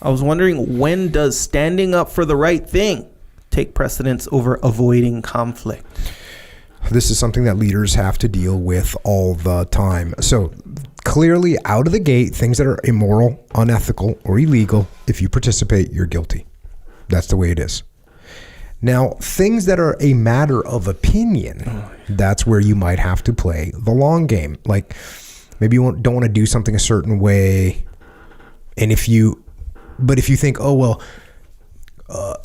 I was wondering, when does standing up for the right thing take precedence over avoiding conflict? This is something that leaders have to deal with all the time. So clearly out of the gate, things that are immoral, unethical, or illegal, if you participate, you're guilty. That's the way it is. Now, things that are a matter of opinion, that's where you might have to play the long game. Like maybe you don't want to do something a certain way. And if you think, oh, well,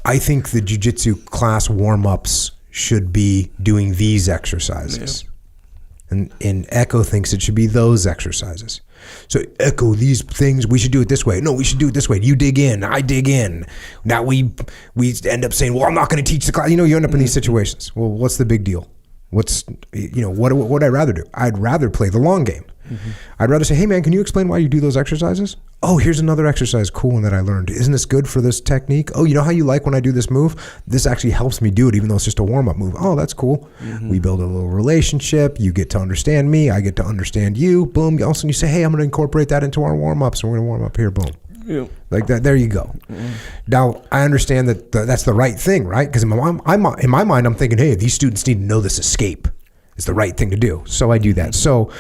I think the jiu-jitsu class warm-ups should be doing these exercises. Yep. And Echo thinks it should be those exercises. So Echo, these things, we should do it this way. No, we should do it this way. You dig in, I dig in. Now we end up saying, well, I'm not going to teach the class. You end up in these situations. Well, what's the big deal? What would I rather do? I'd rather play the long game. Mm-hmm. I'd rather say, hey man, can you explain why you do those exercises? Oh, here's another exercise, cool one that I learned. Isn't this good for this technique? Oh, you know how you like when I do this move? This actually helps me do it, even though it's just a warm-up move. Oh, that's cool. Mm-hmm. We build a little relationship. You get to understand me. I get to understand you. Boom. All of a sudden you say, hey, I'm going to incorporate that into our warm-ups. We're going to warm up here. Boom. Yeah. Like that. There you go. Mm-hmm. Now, I understand that that's the right thing, right? Because in my mind, I'm thinking, hey, these students need to know this escape. It's the right thing to do. So I do that. So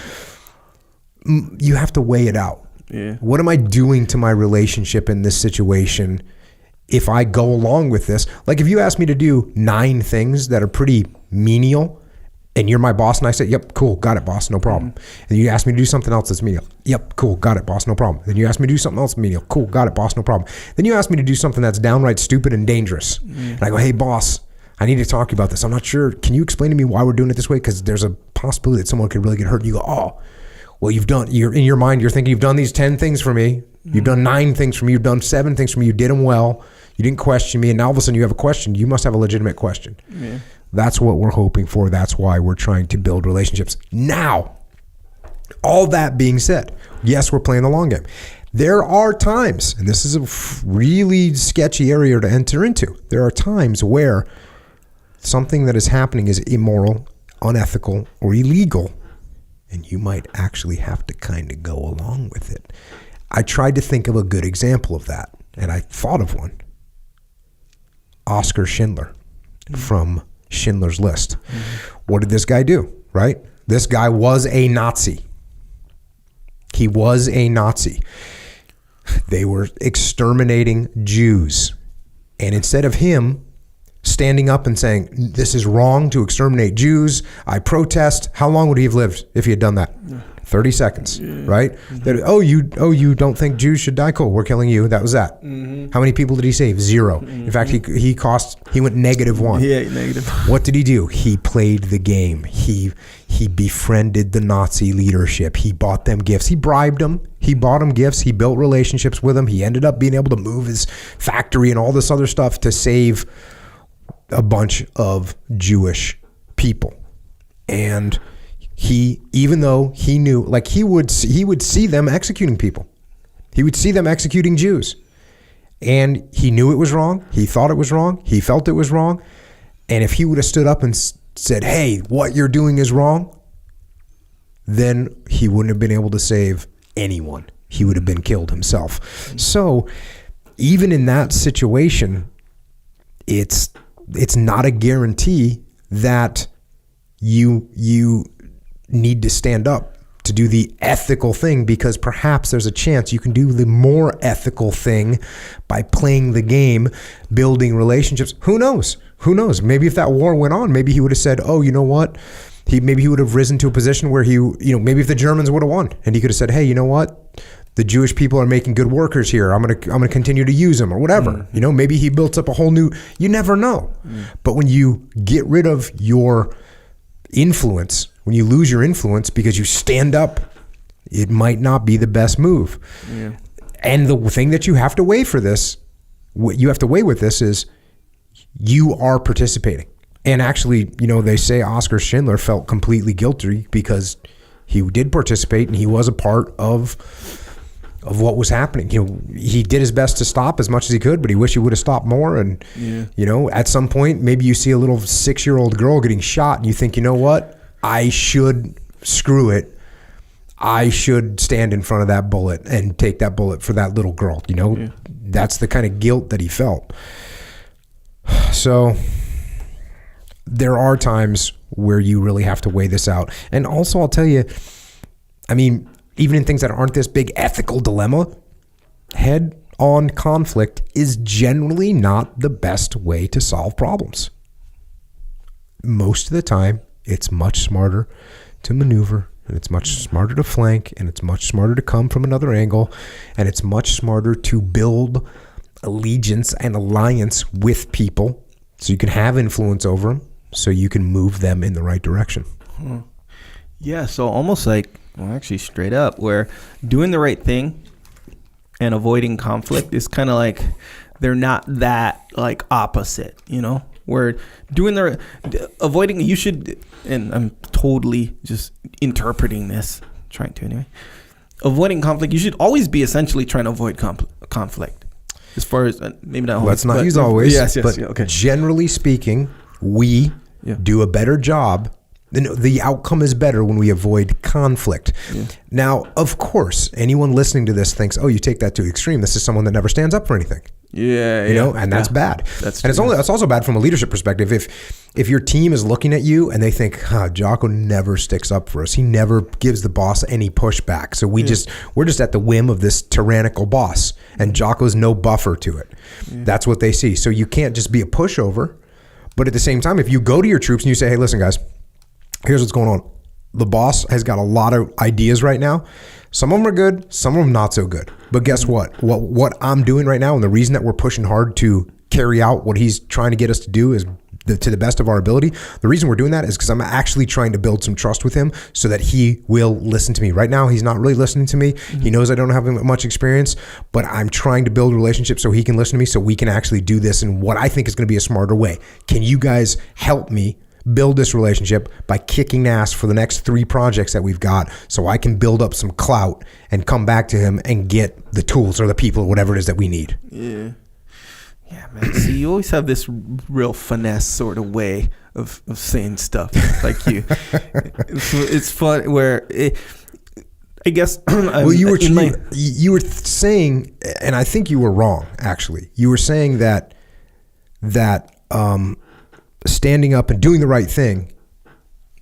you have to weigh it out. Yeah. What am I doing to my relationship in this situation if I go along with this? Like if you ask me to do 9 things that are pretty menial and you're my boss and I say, yep, cool, got it, boss, no problem. Mm-hmm. And you ask me to do something else that's menial. Yep, cool, got it, boss, no problem. Then you ask me to do something else menial. Cool, got it, boss, no problem. Then you ask me to do something that's downright stupid and dangerous. Mm-hmm. And I go, hey, boss, I need to talk to you about this. I'm not sure. Can you explain to me why we're doing it this way? Because there's a possibility that someone could really get hurt. And you go, oh, well, you're in your mind, you're thinking you've done these 10 things for me. You've done 9 things for me. You've done 7 things for me. You did them well. You didn't question me. And now all of a sudden you have a question. You must have a legitimate question. Yeah. That's what we're hoping for. That's why we're trying to build relationships. Now, all that being said, yes, we're playing the long game. There are times, and this is a really sketchy area to enter into. There are times where something that is happening is immoral, unethical, or illegal. And you might actually have to kind of go along with it. I tried to think of a good example of that, and I thought of one. Oskar Schindler from Schindler's List. Mm-hmm. What did this guy do, right? This guy was a Nazi. He was a Nazi. They were exterminating Jews. And instead of him standing up and saying, this is wrong to exterminate Jews, I protest, how long would he have lived if he had done that? 30 seconds, right? Mm-hmm. That, you don't think Jews should die? Cool, we're killing you. That was that. Mm-hmm. How many people did he save? 0. Mm-hmm. In fact, he went -1. Yeah, negative. What did he do? He played the game. He befriended the Nazi leadership. He bought them gifts. He bribed them. He bought them gifts. He built relationships with them. He ended up being able to move his factory and all this other stuff to save a bunch of Jewish people. And even though he knew, like he would see them executing people. He would see them executing Jews. And he knew it was wrong. He thought it was wrong. He felt it was wrong. And if he would have stood up and said, hey, what you're doing is wrong, then he wouldn't have been able to save anyone. He would have been killed himself. Mm-hmm. So even in that situation, it's not a guarantee that you need to stand up to do the ethical thing, because perhaps there's a chance you can do the more ethical thing by playing the game, building relationships. Who knows? Maybe if that war went on, maybe he would have said, oh, you know what? Maybe he would have risen to a position where maybe if the Germans would have won and he could have said, hey, you know what? The Jewish people are making good workers here. I'm gonna continue to use them or whatever. Mm-hmm. Maybe he built up a whole new, you never know. Mm-hmm. But when you get rid of your influence, when you lose your influence because you stand up, it might not be the best move. Yeah. And the thing that you have to weigh with this is you are participating. And actually, they say Oskar Schindler felt completely guilty because he did participate and he was a part of what was happening. He did his best to stop as much as he could, but he wished he would have stopped more. And, at some point, maybe you see a little 6-year-old girl getting shot and you think, you know what? I should screw it. I should stand in front of that bullet and take that bullet for that little girl. You know, that's the kind of guilt that he felt. So there are times where you really have to weigh this out. And also, I'll tell you, I mean, even in things that aren't this big ethical dilemma, head-on conflict is generally not the best way to solve problems. Most of the time, it's much smarter to maneuver, and it's much smarter to flank, and it's much smarter to come from another angle, and it's much smarter to build allegiance and alliance with people so you can have influence over them, so you can move them in the right direction. Yeah, so almost like, well, actually straight up, where doing the right thing and avoiding conflict is kind of like they're not that like opposite, you know? Where avoiding, you should, and I'm totally just interpreting this, trying to anyway. Avoiding conflict, you should always be essentially trying to avoid conflict. As far as, maybe not always. Let's not use always, yes, but okay. Generally speaking, we do a better job. The outcome is better when we avoid conflict. Yeah. Now, of course, anyone listening to this thinks, oh, you take that to the extreme. This is someone that never stands up for anything. You know, and that's bad. That's also bad from a leadership perspective. If your team is looking at you and they think, Jocko never sticks up for us. He never gives the boss any pushback. So we're just at the whim of this tyrannical boss, and Jocko's no buffer to it. Yeah. That's what they see. So you can't just be a pushover. But at the same time, if you go to your troops and you say, hey, listen, guys, here's what's going on. The boss has got a lot of ideas right now. Some of them are good, some of them not so good. But guess what? What I'm doing right now, and the reason that we're pushing hard to carry out what he's trying to get us to do is to the best of our ability. The reason we're doing that is because I'm actually trying to build some trust with him so that he will listen to me. Right now, he's not really listening to me. Mm-hmm. He knows I don't have much experience, but I'm trying to build a relationship so he can listen to me, so we can actually do this in what I think is going to be a smarter way. Can you guys help me build this relationship by kicking ass for the next 3 projects that we've got, so I can build up some clout and come back to him and get the tools or the people or whatever it is that we need. Yeah, man. See, you always have this real finesse sort of way of saying stuff like you. It's fun where I guess. Well, you were saying, and I think you were wrong. Actually, you were saying that standing up and doing the right thing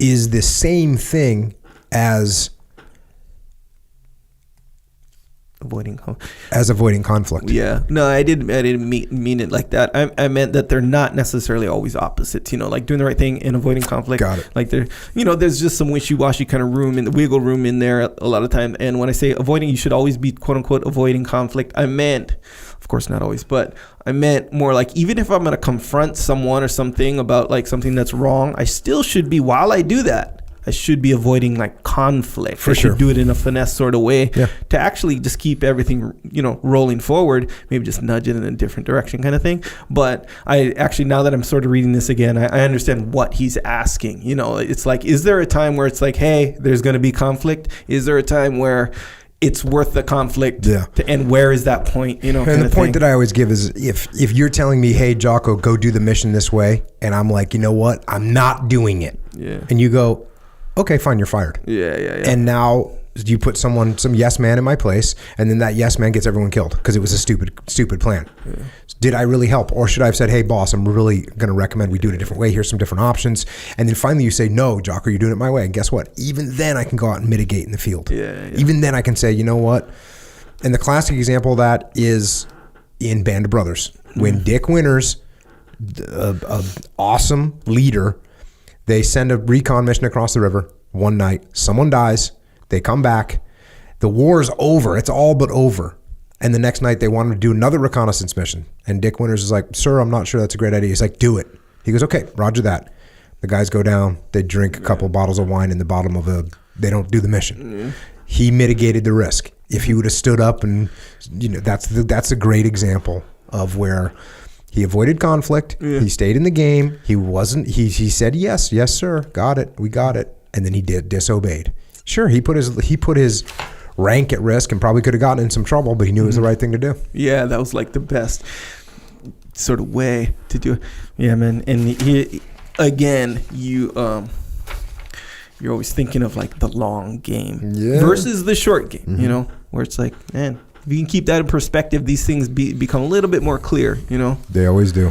is the same thing as avoiding conflict. Yeah. No, I didn't mean it like that. I meant that they're not necessarily always opposites, you know, like doing the right thing and avoiding conflict. Got it. Like there's just some wishy-washy kind of wiggle room in there a lot of time. And when I say avoiding, you should always be quote unquote avoiding conflict. I meant, of course, not always, but I meant more like, even if I'm going to confront someone or something about like something that's wrong, I still should be, while I do that, I should be avoiding like conflict. For sure. I should do it in a finesse sort of way to actually just keep everything, you know, rolling forward, maybe just nudge it in a different direction kind of thing. But I actually, now that I'm sort of reading this again, I understand what he's asking. You know, it's like, is there a time where it's like, hey, there's going to be conflict? Is there a time where it's worth the conflict? And where is that point? You know, and the point that I always give is, if you're telling me, hey, Jocko, go do the mission this way, and I'm like, you know what, I'm not doing it. Yeah. And you go, okay, fine, you're fired. Yeah. And now you put some yes man in my place, and then that yes man gets everyone killed because it was a stupid plan. Yeah. Did I really help? Or should I have said, hey, boss, I'm really going to recommend we do it a different way. Here's some different options. And then finally you say, no, Jocko, you're doing it my way. And guess what? Even then I can go out and mitigate in the field. Yeah. Even then I can say, you know what? And the classic example of that is in Band of Brothers. When Dick Winters, an awesome leader, they send a recon mission across the river one night. Someone dies. They come back. The war's over. It's all but over. And the next night they wanted to do another reconnaissance mission. And Dick Winters is like, sir, I'm not sure that's a great idea. He's like, do it. He goes, okay, roger that. The guys go down. They drink a couple bottles of wine in the bottom of they don't do the mission. He mitigated the risk. If he would have stood up and, you know, that's a great example of where he avoided conflict. Yeah. He stayed in the game. He said, yes, sir. Got it. We got it. And then he disobeyed. Sure, he put his rank at risk and probably could have gotten in some trouble, but he knew it was the right thing to do. Yeah, that was like the best sort of way to do it. Yeah, man. And he, again, you're you're always thinking of like the long game Yeah. versus the short game, you know, where it's like, man, if you can keep that in perspective, these things become a little bit more clear, you know? They always do.